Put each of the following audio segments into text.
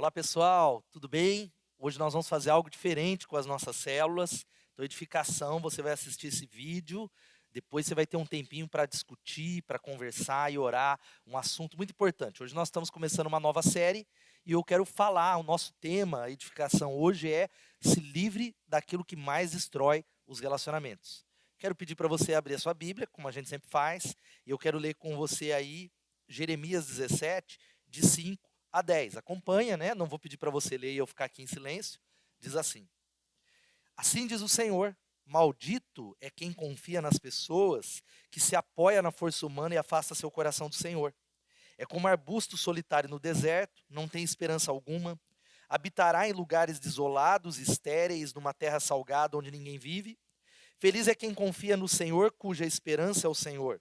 Olá pessoal, tudo bem? Hoje nós vamos fazer algo diferente com as nossas células. Então, edificação, você vai assistir esse vídeo, depois você vai ter um tempinho para discutir, para conversar e orar, um assunto muito importante. Hoje nós estamos começando uma nova série e eu quero falar, o nosso tema, edificação hoje é se livre daquilo que mais destrói os relacionamentos. Quero pedir para você abrir a sua Bíblia, como a gente sempre faz, e eu quero ler com você aí Jeremias 17, de 5 a 10. Acompanha, né? Não vou pedir para você ler e eu ficar aqui em silêncio. Diz assim: Assim diz o Senhor: maldito é quem confia nas pessoas, que se apoia na força humana e afasta seu coração do Senhor. É como arbusto solitário no deserto, não tem esperança alguma. Habitará em lugares desolados, estéreis, numa terra salgada onde ninguém vive. Feliz é quem confia no Senhor, cuja esperança é o Senhor.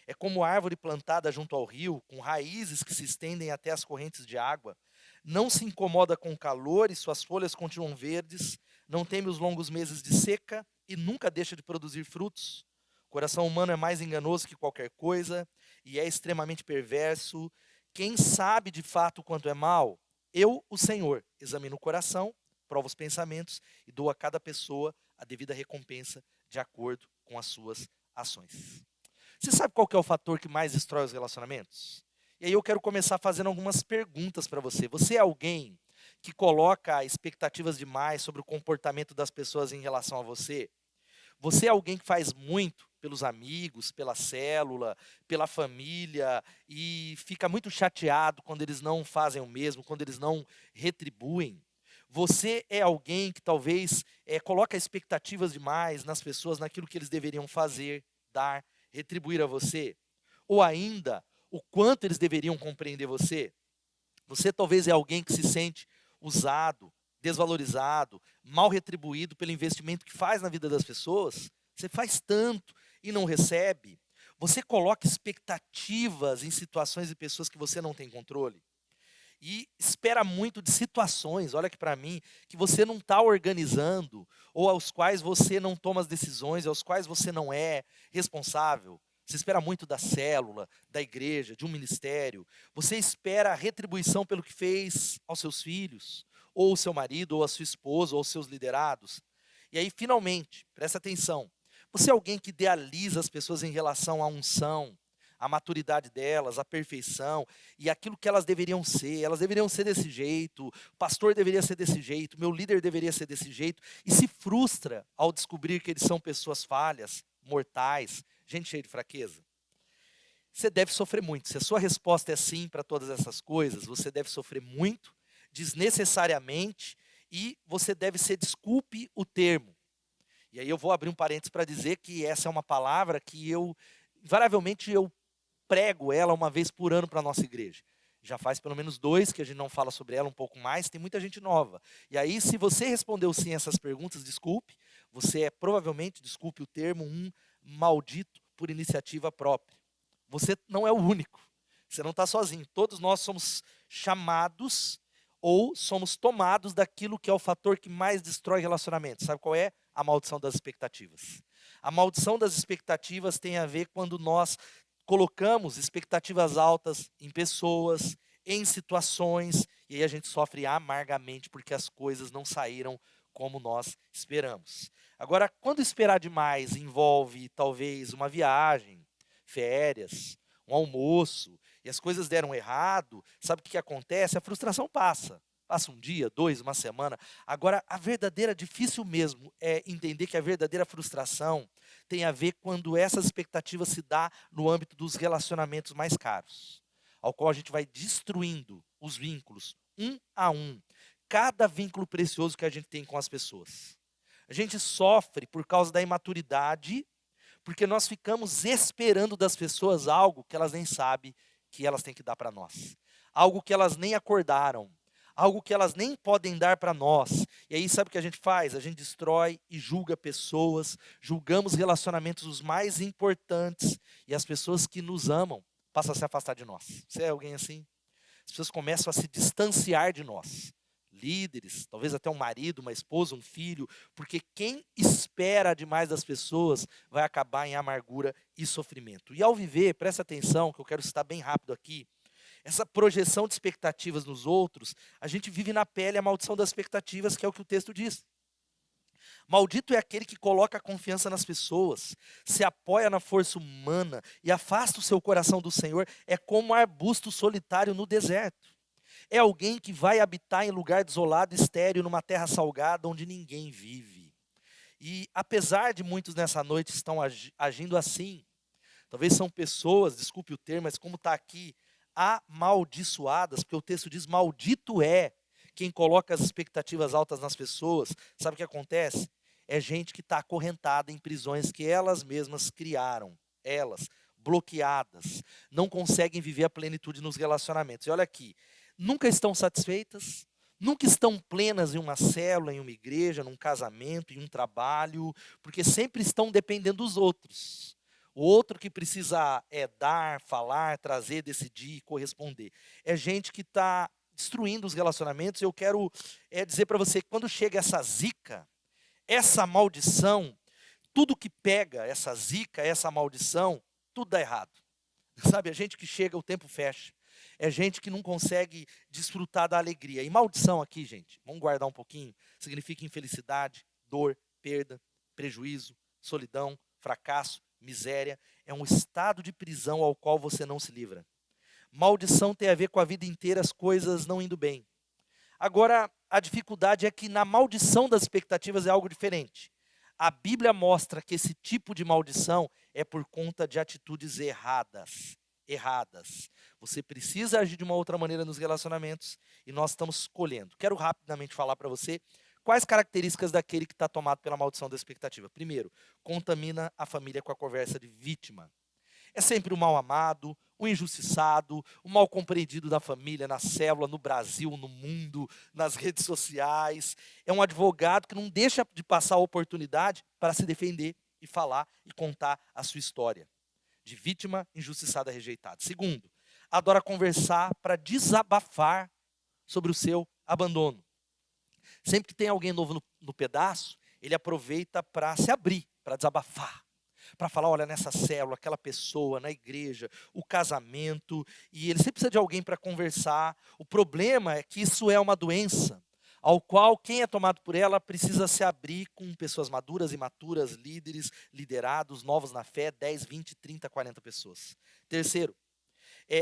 É como árvore plantada junto ao rio, com raízes que se estendem até as correntes de água. Não se incomoda com o calor e suas folhas continuam verdes. Não teme os longos meses de seca e nunca deixa de produzir frutos. O coração humano é mais enganoso que qualquer coisa e é extremamente perverso. Quem sabe de fato quanto é mal? Eu, o Senhor, examino o coração, provo os pensamentos e dou a cada pessoa a devida recompensa de acordo com as suas ações. Você sabe qual que é o fator que mais destrói os relacionamentos? E aí eu quero começar fazendo algumas perguntas para você. Você é alguém que coloca expectativas demais sobre o comportamento das pessoas em relação a você? Você é alguém que faz muito pelos amigos, pela célula, pela família e fica muito chateado quando eles não fazem o mesmo, quando eles não retribuem? Você é alguém que talvez coloca expectativas demais nas pessoas, naquilo que eles deveriam fazer, dar, retribuir a você? Ou ainda, o quanto eles deveriam compreender você? Você talvez é alguém que se sente usado, desvalorizado, mal retribuído pelo investimento que faz na vida das pessoas. Você faz tanto e não recebe. Você coloca expectativas em situações e pessoas que você não tem controle. E espera muito de situações, olha aqui para mim, que você não está organizando, ou aos quais você não toma as decisões, aos quais você não é responsável. Você espera muito da célula, da igreja, de um ministério. Você espera a retribuição pelo que fez aos seus filhos, ou ao seu marido, ou à sua esposa, ou aos seus liderados. E aí, finalmente, presta atenção. Você é alguém que idealiza as pessoas em relação à unção, à maturidade delas, à perfeição e aquilo que elas deveriam ser. Elas deveriam ser desse jeito, o pastor deveria ser desse jeito, meu líder deveria ser desse jeito, e se frustra ao descobrir que eles são pessoas falhas, mortais, gente cheia de fraqueza. Você deve sofrer muito. Se a sua resposta é sim para todas essas coisas, você deve sofrer muito, desnecessariamente, e você deve ser, desculpe o termo. E aí eu vou abrir um parênteses para dizer que essa é uma palavra que invariavelmente eu prego ela uma vez por ano para a nossa igreja. Já faz pelo menos 2 que a gente não fala sobre ela, um pouco mais, tem muita gente nova. E aí, se você respondeu sim a essas perguntas, desculpe, você é provavelmente, desculpe o termo, um maldito por iniciativa própria. Você não é o único, você não está sozinho. Todos nós somos chamados ou somos tomados daquilo que é o fator que mais destrói relacionamentos. Sabe qual é? A maldição das expectativas. A maldição das expectativas tem a ver quando nós colocamos expectativas altas em pessoas, em situações, e aí a gente sofre amargamente porque as coisas não saíram como nós esperamos. Agora, quando esperar demais envolve talvez uma viagem, férias, um almoço, e as coisas deram errado, sabe o que acontece? A frustração passa. Passa um dia, 2, uma semana. Agora, a verdadeira, difícil mesmo, é entender que a verdadeira frustração tem a ver quando essas expectativas se dá no âmbito dos relacionamentos mais caros, ao qual a gente vai destruindo os vínculos, um a um, cada vínculo precioso que a gente tem com as pessoas. A gente sofre por causa da imaturidade, porque nós ficamos esperando das pessoas algo que elas nem sabem que elas têm que dar para nós. Algo que elas nem acordaram. Algo que elas nem podem dar para nós. E aí sabe o que a gente faz? A gente destrói e julga pessoas, julgamos relacionamentos os mais importantes, e as pessoas que nos amam passam a se afastar de nós. Você é alguém assim? As pessoas começam a se distanciar de nós. Líderes, talvez até um marido, uma esposa, um filho, porque quem espera demais das pessoas vai acabar em amargura e sofrimento. E ao viver, presta atenção, que eu quero citar bem rápido aqui, essa projeção de expectativas nos outros, a gente vive na pele a maldição das expectativas, que é o que o texto diz. Maldito é aquele que coloca a confiança nas pessoas, se apoia na força humana e afasta o seu coração do Senhor, é como um arbusto solitário no deserto. É alguém que vai habitar em lugar desolado e estéril, numa terra salgada onde ninguém vive. E apesar de muitos nessa noite estão agindo assim, talvez são pessoas, desculpe o termo, mas como está aqui, amaldiçoadas, porque o texto diz: maldito é quem coloca as expectativas altas nas pessoas. Sabe o que acontece? É gente que está acorrentada em prisões que elas mesmas criaram, elas, bloqueadas, não conseguem viver a plenitude nos relacionamentos. E olha aqui, nunca estão satisfeitas, nunca estão plenas em uma célula, em uma igreja, num casamento, em um trabalho, porque sempre estão dependendo dos outros. O outro que precisa dar, falar, trazer, decidir, corresponder. É gente que está destruindo os relacionamentos. Eu quero dizer para você que quando chega essa zica, essa maldição, tudo que pega essa zica, essa maldição, tudo dá errado. Sabe, a gente que chega, o tempo fecha. É gente que não consegue desfrutar da alegria. E maldição aqui, gente, vamos guardar um pouquinho, significa infelicidade, dor, perda, prejuízo, solidão, fracasso, miséria. É um estado de prisão ao qual você não se livra. Maldição tem a ver com a vida inteira, as coisas não indo bem. Agora, a dificuldade é que na maldição das expectativas é algo diferente. A Bíblia mostra que esse tipo de maldição é por conta de atitudes erradas. Você precisa agir de uma outra maneira nos relacionamentos e nós estamos escolhendo. Quero rapidamente falar para você quais características daquele que está tomado pela maldição da expectativa. Primeiro, contamina a família com a conversa de vítima. É sempre o mal amado, o injustiçado, o mal compreendido da família, na célula, no Brasil, no mundo, nas redes sociais. É um advogado que não deixa de passar a oportunidade para se defender e falar e contar a sua história. De vítima, injustiçada, rejeitada. Segundo, adora conversar para desabafar sobre o seu abandono. Sempre que tem alguém novo no pedaço, ele aproveita para se abrir, para desabafar. Para falar, olha, nessa célula, aquela pessoa, na igreja, o casamento, e ele sempre precisa de alguém para conversar. O problema é que isso é uma doença, ao qual quem é tomado por ela precisa se abrir com pessoas maduras, imaturas, líderes, liderados, novos na fé, 10, 20, 30, 40 pessoas. Terceiro,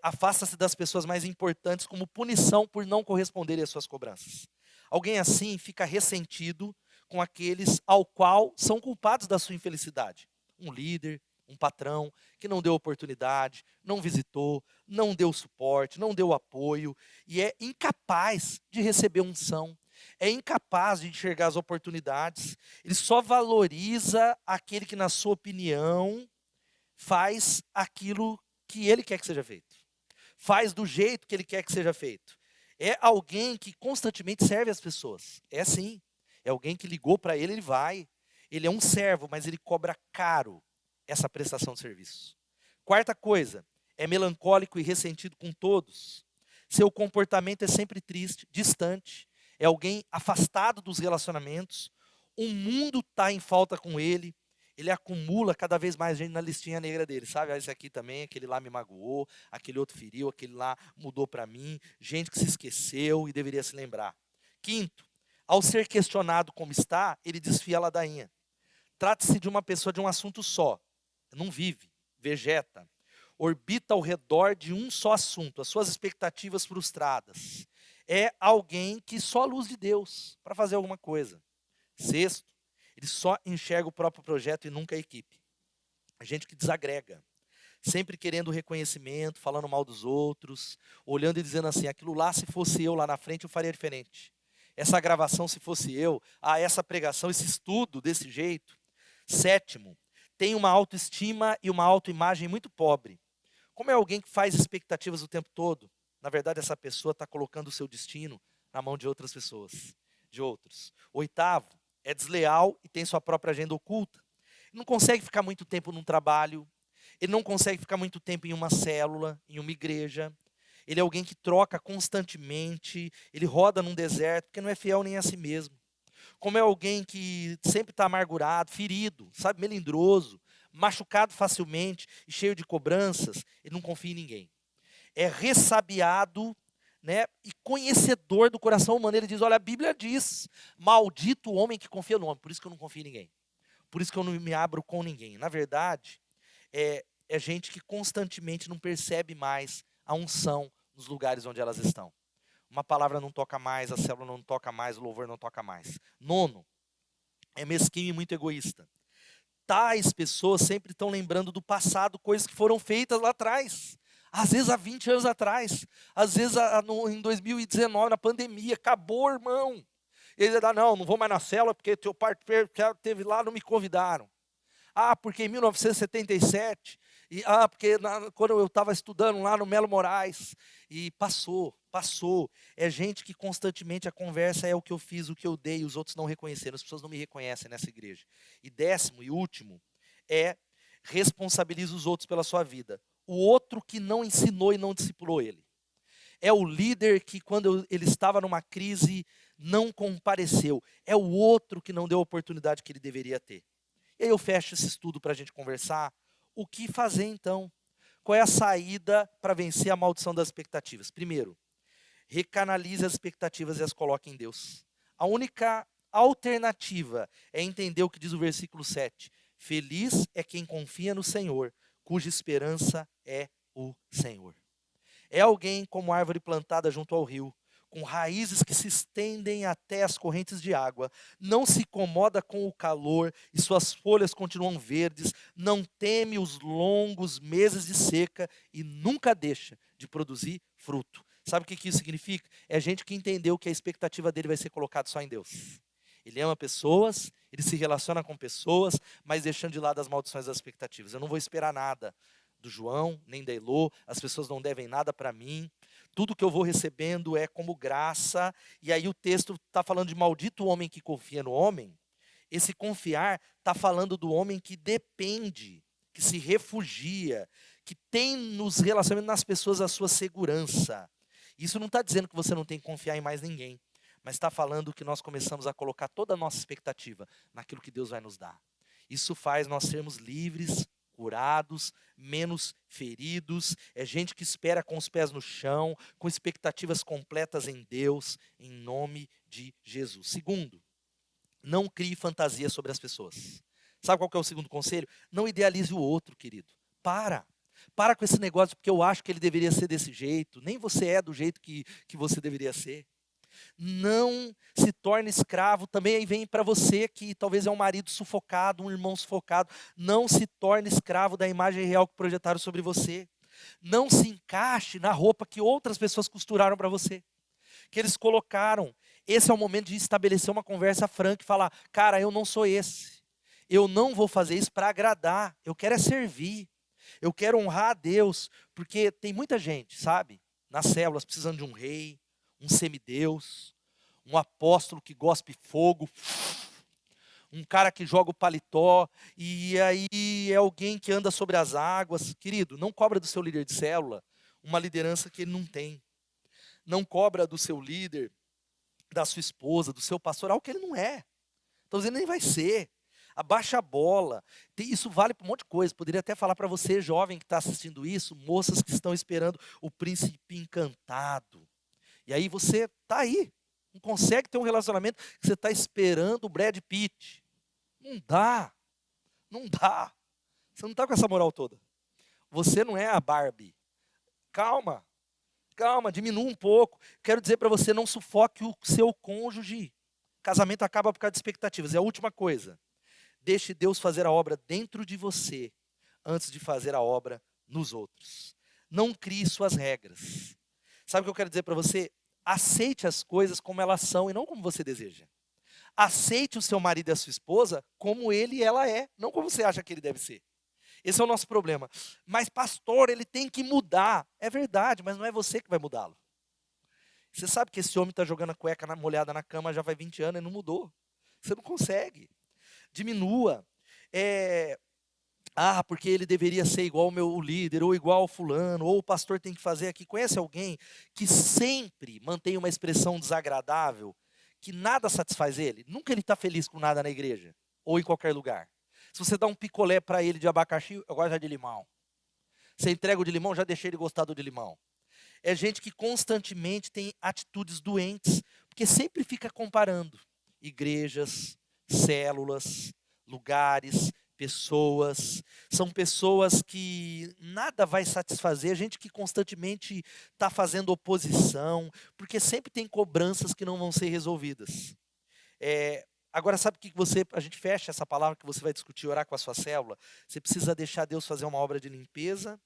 afasta-se das pessoas mais importantes como punição por não corresponderem às suas cobranças. Alguém assim fica ressentido com aqueles ao qual são culpados da sua infelicidade. Um líder, um patrão que não deu oportunidade, não visitou, não deu suporte, não deu apoio e é incapaz de receber unção, é incapaz de enxergar as oportunidades. Ele só valoriza aquele que, na sua opinião, faz aquilo que ele quer que seja feito. Faz do jeito que ele quer que seja feito. É alguém que constantemente serve as pessoas. É assim. É alguém que ligou para ele, ele vai. Ele é um servo, mas ele cobra caro essa prestação de serviço. Quarta coisa, é melancólico e ressentido com todos. Seu comportamento é sempre triste, distante. É alguém afastado dos relacionamentos. O mundo está em falta com ele. Ele acumula cada vez mais gente na listinha negra dele, sabe? Esse aqui também, aquele lá me magoou, aquele outro feriu, aquele lá mudou para mim. Gente que se esqueceu e deveria se lembrar. Quinto, ao ser questionado como está, ele desfia a ladainha. Trata-se de uma pessoa de um assunto só. Não vive, vegeta. Orbita ao redor de um só assunto, as suas expectativas frustradas. É alguém que só a luz de Deus para fazer alguma coisa. Sexto, ele só enxerga o próprio projeto e nunca a equipe. Gente que desagrega. Sempre querendo reconhecimento, falando mal dos outros, olhando e dizendo assim, aquilo lá, se fosse eu lá na frente, eu faria diferente. Essa gravação, se fosse eu, essa pregação, esse estudo desse jeito. Sétimo, tem uma autoestima e uma autoimagem muito pobre. Como é alguém que faz expectativas o tempo todo, na verdade essa pessoa está colocando o seu destino na mão de outras pessoas, de outros. Oitavo, é desleal e tem sua própria agenda oculta. Ele não consegue ficar muito tempo num trabalho, ele não consegue ficar muito tempo em uma célula, em uma igreja. Ele é alguém que troca constantemente, ele roda num deserto, porque não é fiel nem a si mesmo. Como é alguém que sempre está amargurado, ferido, sabe, melindroso, machucado facilmente e cheio de cobranças, ele não confia em ninguém. é ressabiado, né, e conhecedor do coração humano. Ele diz, olha, a Bíblia diz, maldito o homem que confia no homem. Por isso que eu não confio em ninguém. Por isso que eu não me abro com ninguém. Na verdade, é gente que constantemente não percebe mais a unção nos lugares onde elas estão. Uma palavra não toca mais, a célula não toca mais, o louvor não toca mais. Nono, é mesquinho e muito egoísta. Tais pessoas sempre estão lembrando do passado, coisas que foram feitas lá atrás. Às vezes há 20 anos atrás, às vezes em 2019, na pandemia, acabou, irmão. Ele dá, não vou mais na célula porque teu pai teve lá, não me convidaram. Ah, porque em 1977, porque quando eu estava estudando lá no Melo Moraes, e passou. É gente que constantemente a conversa é o que eu fiz, o que eu dei, os outros não reconheceram, as pessoas não me reconhecem nessa igreja. E décimo e último, responsabiliza os outros pela sua vida. O outro que não ensinou e não discipulou ele. É o líder que, quando ele estava numa crise, não compareceu. É o outro que não deu a oportunidade que ele deveria ter. E aí eu fecho esse estudo para a gente conversar. O que fazer então? Qual é a saída para vencer a maldição das expectativas? Primeiro, recanalize as expectativas e as coloque em Deus. A única alternativa é entender o que diz o versículo 7. Feliz é quem confia no Senhor, cuja esperança é o Senhor. É alguém como árvore plantada junto ao rio, com raízes que se estendem até as correntes de água, não se incomoda com o calor e suas folhas continuam verdes, não teme os longos meses de seca e nunca deixa de produzir fruto. Sabe o que isso significa? É gente que entendeu que a expectativa dele vai ser colocada só em Deus. Ele ama pessoas, ele se relaciona com pessoas, mas deixando de lado as maldições das expectativas. Eu não vou esperar nada do João, nem da Elô, as pessoas não devem nada para mim. Tudo que eu vou recebendo é como graça. E aí o texto está falando de maldito o homem que confia no homem. Esse confiar está falando do homem que depende, que se refugia, que tem nos relacionamentos nas pessoas a sua segurança. Isso não está dizendo que você não tem que confiar em mais ninguém, mas está falando que nós começamos a colocar toda a nossa expectativa naquilo que Deus vai nos dar. Isso faz nós sermos livres, curados, menos feridos. É gente que espera com os pés no chão, com expectativas completas em Deus, em nome de Jesus. Segundo, não crie fantasia sobre as pessoas. Sabe qual que é o segundo conselho? Não idealize o outro, querido. Para com esse negócio, porque eu acho que ele deveria ser desse jeito. Nem você é do jeito que você deveria ser. Não se torne escravo. Também aí vem para você que talvez é um marido sufocado, um irmão sufocado. Não se torne escravo da imagem real que projetaram sobre você. Não se encaixe na roupa que outras pessoas costuraram para você, que eles colocaram. Esse é o momento de estabelecer uma conversa franca e falar, cara, eu não sou esse. Eu não vou fazer isso para agradar. Eu quero é servir. Eu quero honrar a Deus. Porque tem muita gente, sabe, nas células precisando de um rei, um semideus, um apóstolo que gospe fogo, um cara que joga o paletó, e aí é alguém que anda sobre as águas. Querido, não cobra do seu líder de célula uma liderança que ele não tem. Não cobra do seu líder, da sua esposa, do seu pastor, algo que ele não é. Estou dizendo, nem vai ser. Abaixa a bola. Isso vale para um monte de coisa. Poderia até falar para você, jovem que está assistindo isso, moças que estão esperando o príncipe encantado. E aí você está aí, não consegue ter um relacionamento que você está esperando o Brad Pitt. Não dá. Você não está com essa moral toda. Você não é a Barbie. Calma, diminua um pouco. Quero dizer para você, não sufoque o seu cônjuge. Casamento acaba por causa de expectativas. É a última coisa. Deixe Deus fazer a obra dentro de você, antes de fazer a obra nos outros. Não crie suas regras. Sabe o que eu quero dizer para você? Aceite as coisas como elas são e não como você deseja. Aceite o seu marido e a sua esposa como ele e ela é, não como você acha que ele deve ser. Esse é o nosso problema. Mas pastor, ele tem que mudar. É verdade, mas não é você que vai mudá-lo. Você sabe que esse homem está jogando a cueca molhada na cama já faz 20 anos e não mudou. Você não consegue. Diminua. Porque ele deveria ser igual o meu líder, ou igual ao fulano, ou o pastor tem que fazer aqui. Conhece alguém que sempre mantém uma expressão desagradável, que nada satisfaz ele? Nunca ele está feliz com nada na igreja, ou em qualquer lugar. Se você dá um picolé para ele de abacaxi, eu gosto já de limão. Você entrega o de limão, já deixei ele gostar do de limão. É gente que constantemente tem atitudes doentes, porque sempre fica comparando igrejas, células, lugares, pessoas. São pessoas que nada vai satisfazer, gente que constantemente está fazendo oposição, porque sempre tem cobranças que não vão ser resolvidas. Agora, sabe o que a gente fecha essa palavra que você vai discutir, orar com a sua célula? Você precisa deixar Deus fazer uma obra de limpeza,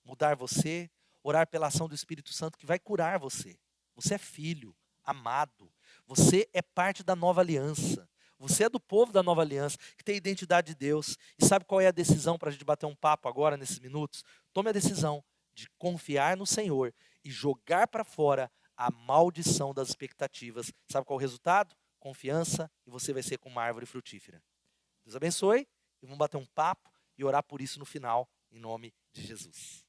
mudar você, orar pela ação do Espírito Santo que vai curar você. Você é filho, amado. Você é parte da nova aliança. Você é do povo da nova aliança, que tem a identidade de Deus. E sabe qual é a decisão para a gente bater um papo agora, nesses minutos? Tome a decisão de confiar no Senhor e jogar para fora a maldição das expectativas. Sabe qual é o resultado? Confiança, e você vai ser como uma árvore frutífera. Deus abençoe, e vamos bater um papo e orar por isso no final, em nome de Jesus.